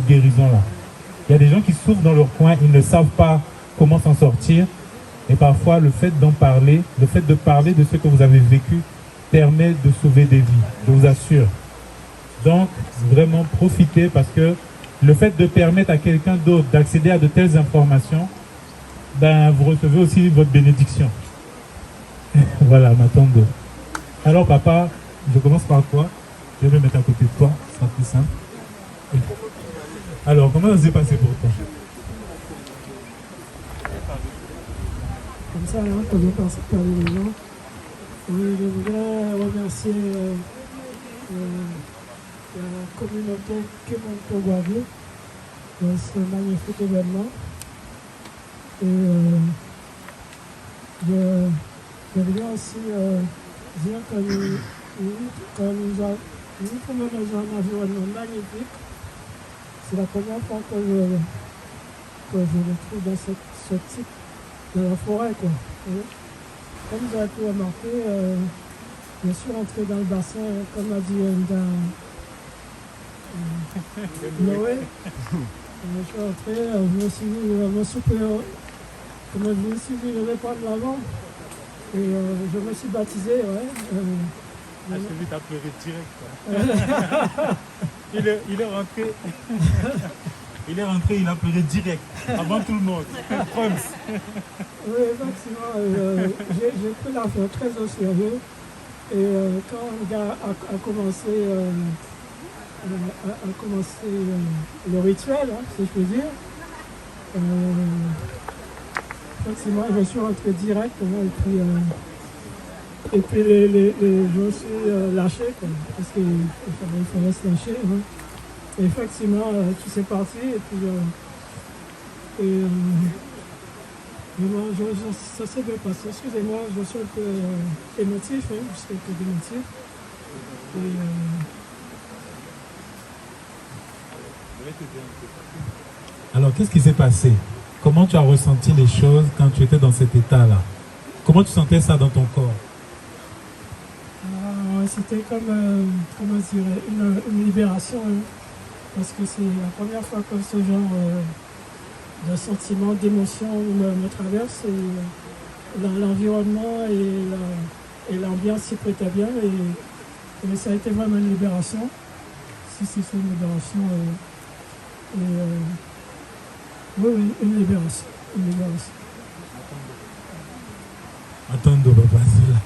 guérison-là. Il y a des gens qui souffrent dans leur coin, ils ne savent pas comment s'en sortir. Et parfois, le fait d'en parler, le fait de parler de ce que vous avez vécu, permet de sauver des vies, je vous assure. Donc, vraiment, profitez parce que le fait de permettre à quelqu'un d'autre d'accéder à de telles informations, ben, vous recevez aussi votre bénédiction. Voilà, ma tante. Alors, papa, je commence par toi. Je vais me mettre à côté de toi, ça sera plus simple. Alors, comment ça s'est passé pour toi? Comme ça, hein, quand je passe par les gens, oui, je voudrais remercier la communauté Kemonto-Guavi pour ce magnifique événement. Et je voudrais aussi dire que nous trouvons dans un environnement magnifique. C'est la première fois que je me trouve dans ce type de la forêt, quoi. Et comme vous avez pu remarquer, je suis rentré dans le bassin, comme a dit Noé. Je suis rentré, je me suis dit, je vais prendre l'avant. Et je me suis baptisé, ouais. Celui t'a pleuré direct. Il est rentré. Il est rentré, il a pleuré direct, avant tout le monde. Oui, effectivement, j'ai pris l'affaire très au sérieux. Et quand le gars a commencé le rituel, hein, si je peux dire, effectivement, je suis rentré directement et puis je me suis lâché, quoi, parce qu'il fallait se lâcher. Hein. Et effectivement, tout s'est parti et puis ça s'est bien passé. Excusez-moi, je suis un peu émotif, hein, je suis un peu émotif. Alors, qu'est-ce qui s'est passé? Comment tu as ressenti les choses quand tu étais dans cet état-là? Comment tu sentais ça dans ton corps? C'était comme, comment dire, une libération, hein, parce que c'est la première fois que ce genre de sentiment, d'émotion me traverse. Et l'environnement et l'ambiance s'y prêtait bien. Et ça a été vraiment une libération. Si c'est une libération. Oui, une libération. Une libération. Attends, papa, Zola.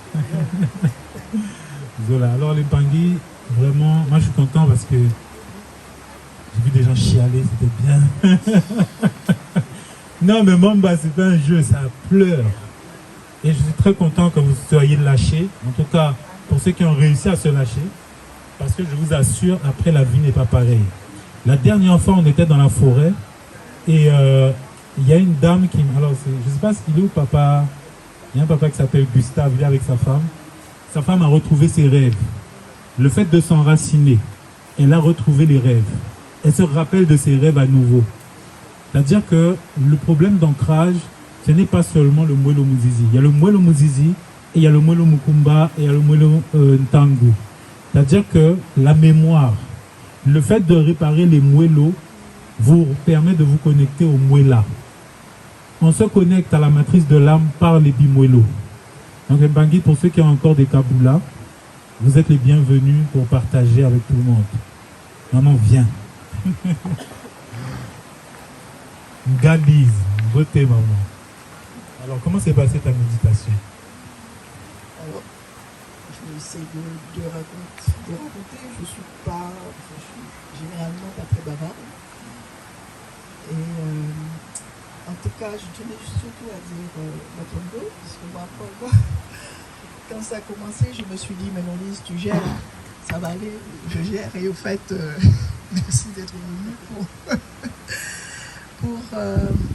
Zola. Alors, les Bangui, vraiment, moi je suis content parce que j'ai vu des gens chialer, c'était bien. Non, mais Mamba, c'est pas un jeu, ça pleure. Et je suis très content que vous soyez lâchés. En tout cas, pour ceux qui ont réussi à se lâcher. Parce que je vous assure, après, la vie n'est pas pareille. La dernière fois, on était dans la forêt. Et il y a une dame qui... Alors, je ne sais pas s'il est où, papa. Il y a un papa qui s'appelle Gustave, il est avec sa femme. Sa femme a retrouvé ses rêves. Le fait de s'enraciner, elle a retrouvé les rêves. Elle se rappelle de ses rêves à nouveau. C'est-à-dire que le problème d'ancrage, ce n'est pas seulement le Mwelo Muzizi. Il y a le Mwelo Muzizi, et il y a le Mwelo Mukumba, et il y a le Mwelo Ntangu. C'est-à-dire que la mémoire, le fait de réparer les Mwelo, vous permet de vous connecter au Mwela. On se connecte à la matrice de l'âme par les bimwelo. Donc les Bangui, pour ceux qui ont encore des Kaboulas, vous êtes les bienvenus pour partager avec tout le monde. Maman, viens. Galise, beauté maman. Alors, comment s'est passée ta méditation? Alors, je vais essayer de raconter. Je suis généralement pas très bavarde. Et en tout cas, je tenais surtout à dire Matondo, parce que moi, quand ça a commencé, je me suis dit, mais non, Lise, tu gères, ça va aller, je gère. Et au fait, merci d'être venu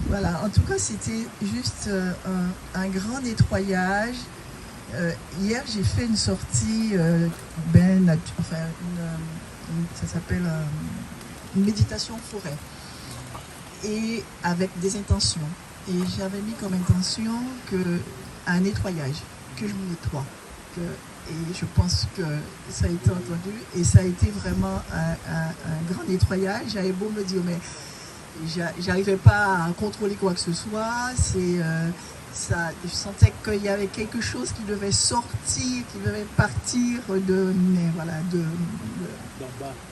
voilà. En tout cas, c'était juste un grand nettoyage. Hier, j'ai fait une sortie, ça s'appelle une méditation forêt. Et avec des intentions. Et j'avais mis comme intention un nettoyage, que je me nettoie. Et je pense que ça a été entendu. Et ça a été vraiment un grand nettoyage. J'avais beau me dire, mais j'arrivais pas à contrôler quoi que ce soit. Ça, je sentais qu'il y avait quelque chose qui devait sortir, qui devait partir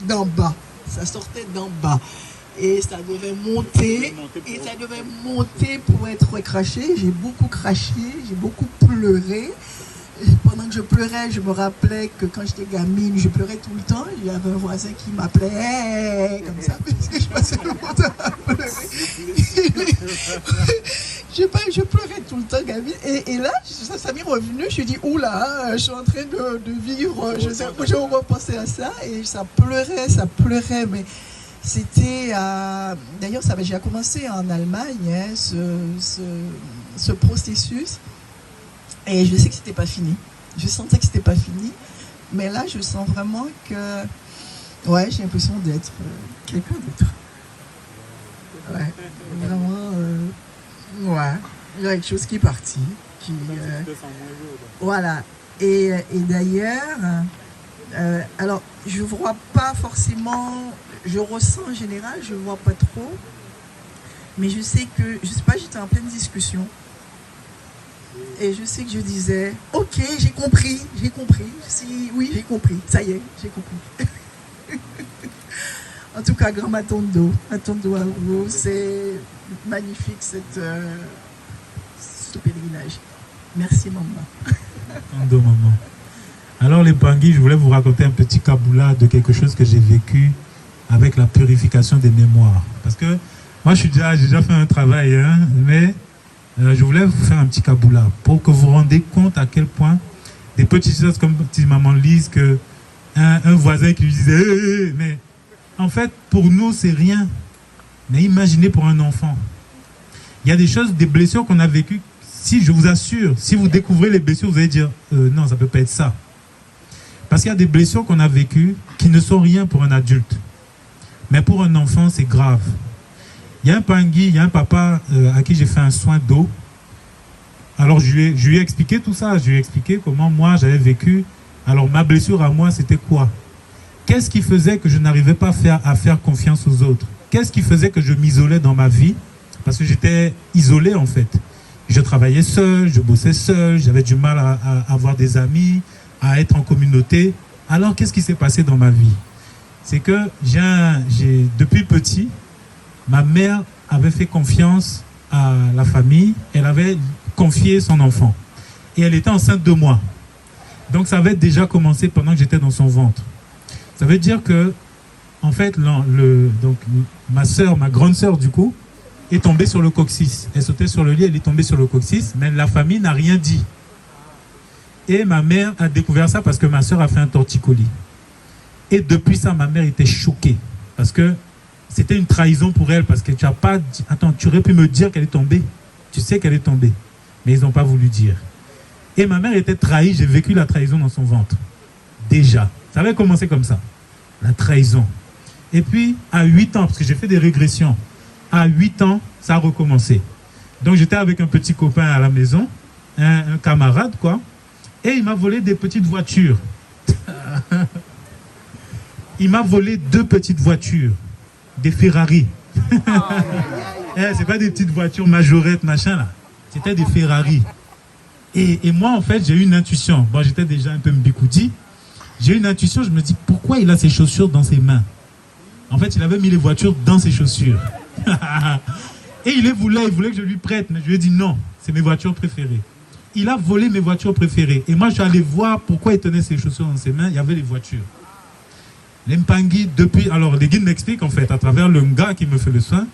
d'en bas. Ça sortait d'en bas. Et ça devait monter, pour être recraché. J'ai beaucoup craché, j'ai beaucoup pleuré. Et pendant que je pleurais, je me rappelais que quand j'étais gamine, je pleurais tout le temps. Il y avait un voisin qui m'appelait hey! Comme ça, parce que je passais le temps à pleurer. Je pleurais tout le temps, gamine. Et là, ça m'est revenu. Je me suis dit, oula, je suis en train de vivre. Je repensais à ça et ça pleurait. Mais c'était. D'ailleurs, j'ai commencé en Allemagne, ce processus. Et je sais que c'était pas fini. Je sentais que c'était pas fini. Mais là, je sens vraiment que. Ouais, j'ai l'impression d'être quelqu'un d'autre. Ouais, vraiment. Ouais, il y a quelque chose qui est parti. Voilà. Et d'ailleurs, alors, je vois pas forcément. Je ressens en général, je vois pas trop. Mais je sais que. Je sais pas, j'étais en pleine discussion. Et je sais que je disais, ok, j'ai compris. Oui, j'ai compris. Ça y est, j'ai compris. En tout cas, grand Matondo à vous. C'est magnifique ce pèlerinage. Merci, maman. Matondo, maman. Alors, les Bangui, je voulais vous raconter un petit kaboula de quelque chose que j'ai vécu avec la purification des mémoires. Parce que moi, j'ai déjà fait un travail, mais je voulais vous faire un petit kaboula pour que vous vous rendiez compte à quel point des petites choses comme petite maman Lise, que un voisin qui lui disait hey, mais en fait pour nous c'est rien, mais imaginez pour un enfant. Il y a des choses, des blessures qu'on a vécues. Si je vous assure, si vous découvrez les blessures, vous allez dire non, ça peut pas être ça, parce qu'il y a des blessures qu'on a vécues qui ne sont rien pour un adulte, mais pour un enfant c'est grave. Il y a un Bangui, il y a un papa à qui j'ai fait un soin d'eau. Alors je lui ai expliqué tout ça. Je lui ai expliqué comment moi j'avais vécu. Alors ma blessure à moi, c'était quoi? Qu'est-ce qui faisait que je n'arrivais pas à faire confiance aux autres? Qu'est-ce qui faisait que je m'isolais dans ma vie? Parce que j'étais isolé en fait. Je travaillais seul, je bossais seul, j'avais du mal à avoir des amis, à être en communauté. Alors qu'est-ce qui s'est passé dans ma vie? C'est que depuis petit, ma mère avait fait confiance à la famille, elle avait confié son enfant. Et elle était enceinte de moi. Donc ça avait déjà commencé pendant que j'étais dans son ventre. Ça veut dire que, en fait, donc, ma grande sœur du coup, est tombée sur le coccyx. Elle sautait sur le lit, elle est tombée sur le coccyx, mais la famille n'a rien dit. Et ma mère a découvert ça parce que ma sœur a fait un torticolis. Et depuis ça, ma mère était choquée. Parce que c'était une trahison pour elle, parce que tu n'as pas dit... Attends, tu aurais pu me dire qu'elle est tombée. Tu sais qu'elle est tombée. Mais ils n'ont pas voulu dire. Et ma mère était trahie, j'ai vécu la trahison dans son ventre. Déjà. Ça avait commencé comme ça. La trahison. Et puis, à 8 ans, parce que j'ai fait des régressions, à 8 ans, ça a recommencé. Donc j'étais avec un petit copain à la maison, un camarade, quoi, et il m'a volé des petites voitures. Il m'a volé 2 petites voitures. Des Ferrari. C'est pas des petites voitures majorettes, machin là. C'était des Ferrari. Et moi, en fait, j'ai eu une intuition. Bon, j'étais déjà un peu mbikoudi. J'ai eu une intuition, je me dis, pourquoi il a ses chaussures dans ses mains? En fait, il avait mis les voitures dans ses chaussures. Et il voulait que je lui prête. Mais je lui ai dit non, c'est mes voitures préférées. Il a volé mes voitures préférées. Et moi, je suis allé voir pourquoi il tenait ses chaussures dans ses mains. Il y avait les voitures. Les Mpangui, depuis... Alors, les guides m'expliquent, en fait, à travers le gars qui me fait le soin,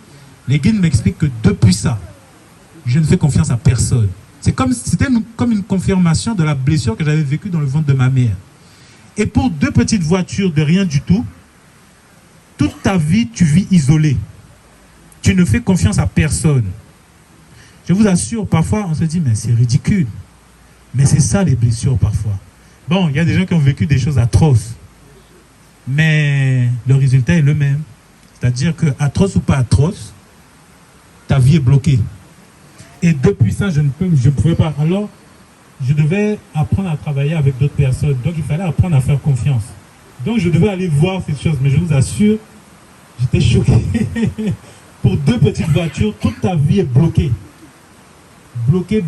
les guides m'expliquent que depuis ça, je ne fais confiance à personne. C'était comme une confirmation de la blessure que j'avais vécue dans le ventre de ma mère. Et pour 2 petites voitures de rien du tout, toute ta vie, tu vis isolé. Tu ne fais confiance à personne. Je vous assure, parfois, on se dit, mais c'est ridicule. Mais c'est ça, les blessures, parfois. Bon, il y a des gens qui ont vécu des choses atroces. Mais le résultat est le même. C'est-à-dire que, atroce ou pas atroce, ta vie est bloquée. Et depuis ça, je ne pouvais pas. Alors, je devais apprendre à travailler avec d'autres personnes. Donc, il fallait apprendre à faire confiance. Donc, je devais aller voir ces choses. Mais je vous assure, j'étais choqué. Pour 2 petites voitures, toute ta vie est bloquée. Bloquée.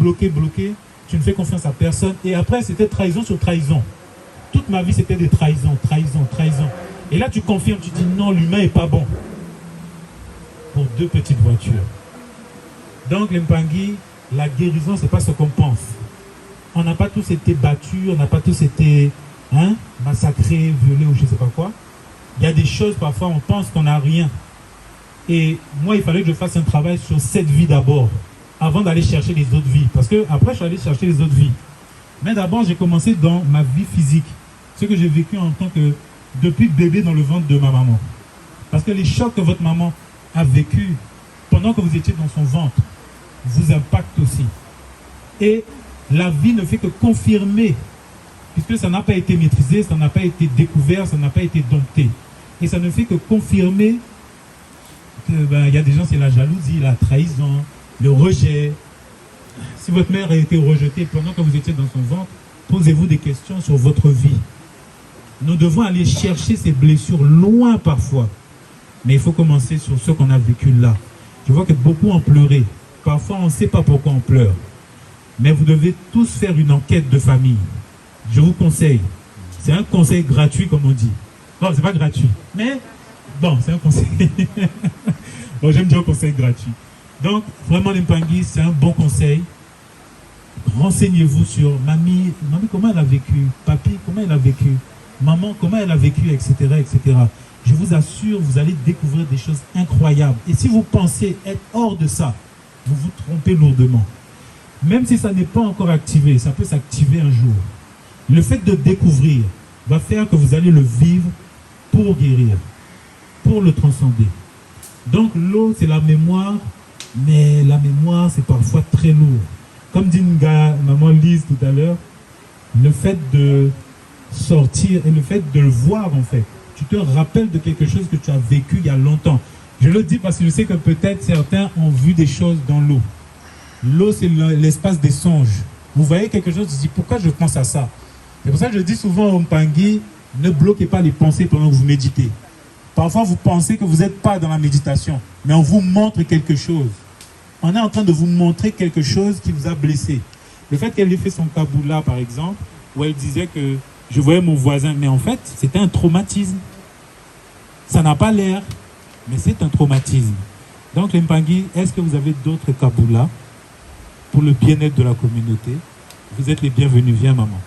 Tu ne fais confiance à personne. Et après, c'était trahison sur trahison. Toute ma vie, c'était des trahisons. Et là, tu confirmes, tu dis non, l'humain n'est pas bon. Pour 2 petites voitures. Donc, les Mpangui, la guérison, ce n'est pas ce qu'on pense. On n'a pas tous été battus, on n'a pas tous été massacrés, violés ou je ne sais pas quoi. Il y a des choses, parfois, on pense qu'on n'a rien. Et moi, il fallait que je fasse un travail sur cette vie d'abord, avant d'aller chercher les autres vies. Parce que après, je suis allé chercher les autres vies. Mais d'abord, j'ai commencé dans ma vie physique. Ce que j'ai vécu en tant que, depuis bébé dans le ventre de ma maman. Parce que les chocs que votre maman a vécu pendant que vous étiez dans son ventre vous impactent aussi. Et la vie ne fait que confirmer, puisque ça n'a pas été maîtrisé, ça n'a pas été découvert, ça n'a pas été dompté. Et ça ne fait que confirmer que y a des gens, c'est la jalousie, la trahison, le rejet. Si votre mère a été rejetée pendant que vous étiez dans son ventre, posez-vous des questions sur votre vie. Nous devons aller chercher ces blessures loin parfois. Mais il faut commencer sur ce qu'on a vécu là. Je vois que beaucoup ont pleuré. Parfois, on ne sait pas pourquoi on pleure. Mais vous devez tous faire une enquête de famille. Je vous conseille. C'est un conseil gratuit, comme on dit. Non, c'est pas gratuit. Mais, bon, c'est un conseil. Bon, j'aime dire un conseil gratuit. Donc, vraiment, les Mpangui, c'est un bon conseil. Renseignez-vous sur mamie, comment elle a vécu, papy, comment elle a vécu, maman, comment elle a vécu, etc., etc. Je vous assure, vous allez découvrir des choses incroyables. Et si vous pensez être hors de ça, vous vous trompez lourdement. Même si ça n'est pas encore activé, ça peut s'activer un jour. Le fait de découvrir va faire que vous allez le vivre pour guérir, pour le transcender. Donc l'eau, c'est la mémoire, mais la mémoire, c'est parfois très lourd. Comme dit maman Lise tout à l'heure, le fait de sortir et le fait de le voir en fait, tu te rappelles de quelque chose que tu as vécu il y a longtemps. Je le dis parce que je sais que peut-être certains ont vu des choses dans l'eau. L'eau, c'est l'espace des songes. Vous voyez quelque chose, tu te dis, pourquoi je pense à ça? C'est pour ça que je dis souvent aux Mpangui, ne bloquez pas les pensées pendant que vous méditez. Parfois, vous pensez que vous n'êtes pas dans la méditation, mais on vous montre quelque chose. On est en train de vous montrer quelque chose qui vous a blessé. Le fait qu'elle ait fait son kaboula, par exemple, où elle disait que je voyais mon voisin, mais en fait, c'était un traumatisme. Ça n'a pas l'air, mais c'est un traumatisme. Donc, les Mpangui, est-ce que vous avez d'autres kaboulas pour le bien-être de la communauté? Vous êtes les bienvenus. Viens, maman.